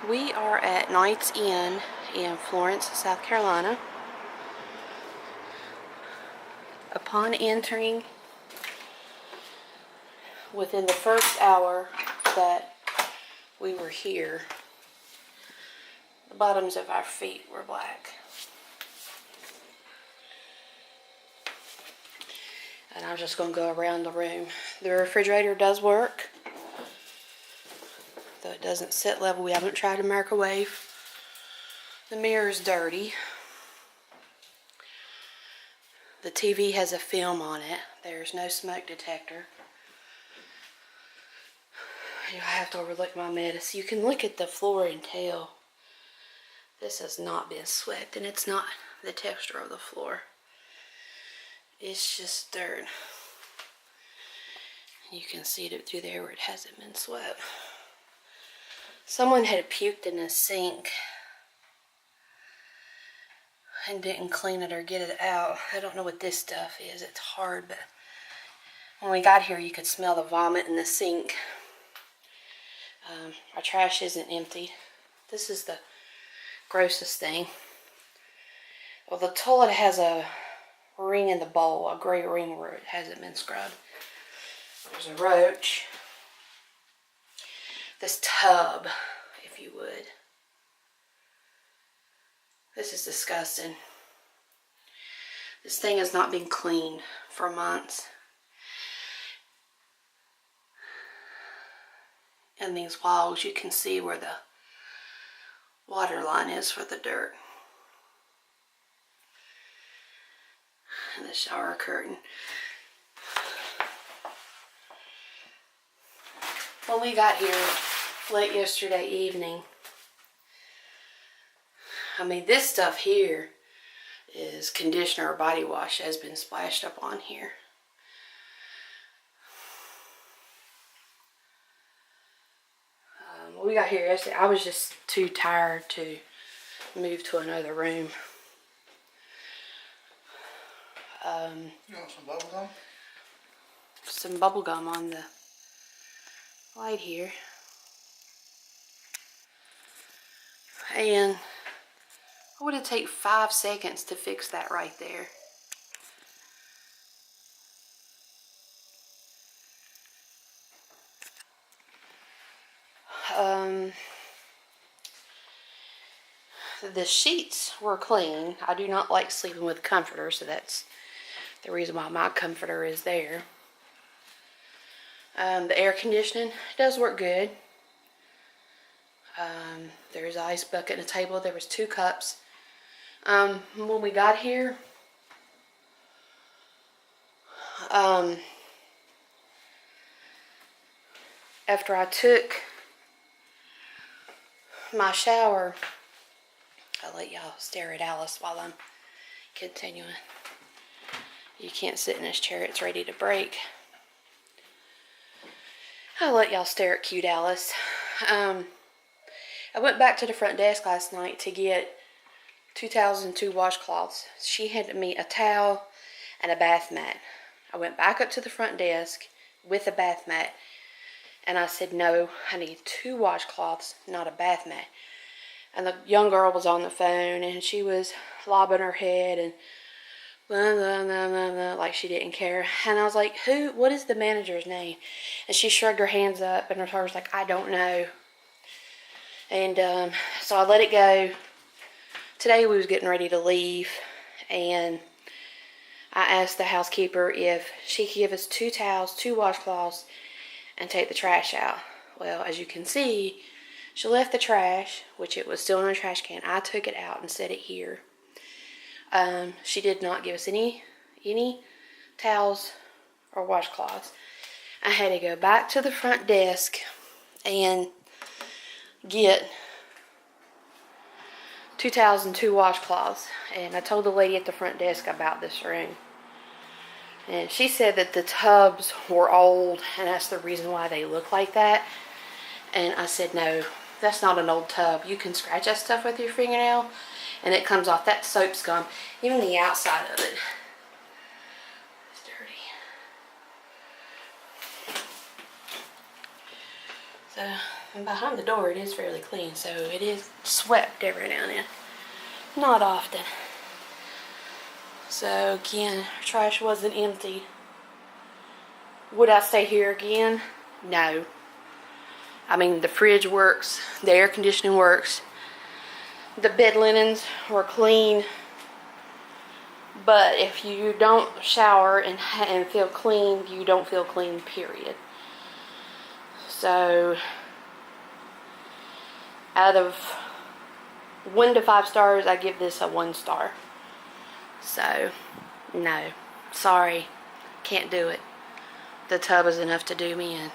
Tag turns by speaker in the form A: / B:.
A: We are at Knight's Inn in Florence, South Carolina. Upon entering, within the first hour that we were here, the bottoms of our feet were black. And I'm just going to go around the room. The refrigerator does work, though it doesn't sit level. We haven't tried a microwave. The mirror is dirty. The TV has a film on it. There's no smoke detector. I have to overlook my medicine. You can look at the floor and tell this has not been swept, and it's not the texture of the floor. It's just dirt. You can see it through there where it hasn't been swept. Someone had puked in the sink and didn't clean it or get it out. I don't know what this stuff is. It's hard, but when we got here, you could smell the vomit in the sink. Our trash isn't emptied. This is the grossest thing. Well, the toilet has a ring in the bowl, a gray ring where it hasn't been scrubbed. There's a roach. This tub, if you would. This is disgusting. This thing has not been cleaned for months. And these walls, you can see where the water line is for the dirt. And the shower curtain. When we got here late yesterday evening, I mean, this stuff here is conditioner or body wash has been splashed up on here. When we got here yesterday, I was just too tired to move to another room.
B: You want some bubble gum?
A: Some bubble gum on the light here. And what would it take 5 seconds to fix that right there? The sheets were clean. I do not like sleeping with comforter, so that's the reason why my comforter is there. The air conditioning does work good. There's an ice bucket and a table. There was 2 cups. When we got here, after I took my shower, I'll let y'all stare at Alice while I'm continuing. You can't sit in this chair, it's ready to break. I'll let y'all stare at cute Alice. I went back to the front desk last night to get 2002 washcloths. She handed me a towel and a bath mat. I went back up to the front desk with a bath mat, and I said, no, I need 2 washcloths, not a bath mat. And the young girl was on the phone, and she was lobbing her head and blah, blah, blah, blah, blah, like she didn't care. And I was like, what is the manager's name? And she shrugged her hands up, and her heart was like, I don't know. And so I let it go. Today we was getting ready to leave, and I asked the housekeeper if she could give us 2 towels, 2 washcloths, and take the trash out. Well, as you can see, she left the trash, which it was still in a trash can. I took it out and set it here. She did not give us any towels or washcloths. I had to go back to the front desk and get 2 towels and 2 washcloths. And I told the lady at the front desk about this room. And she said that the tubs were old, and that's the reason why they look like that. And I said, no, that's not an old tub. You can scratch that stuff with your fingernail, and it comes off. That soap scum. Even the outside of it is dirty. So And behind the door it is fairly clean, so it is swept every now and then. Not often. So again, trash wasn't emptied. Would I stay here again? No. I mean, the fridge works, the air conditioning works, the bed linens were clean. But if you don't shower and feel clean, you don't feel clean, period. So, out of 1 to 5 stars, I give this a 1 star. So, no. Sorry. Can't do it. The tub is enough to do me in.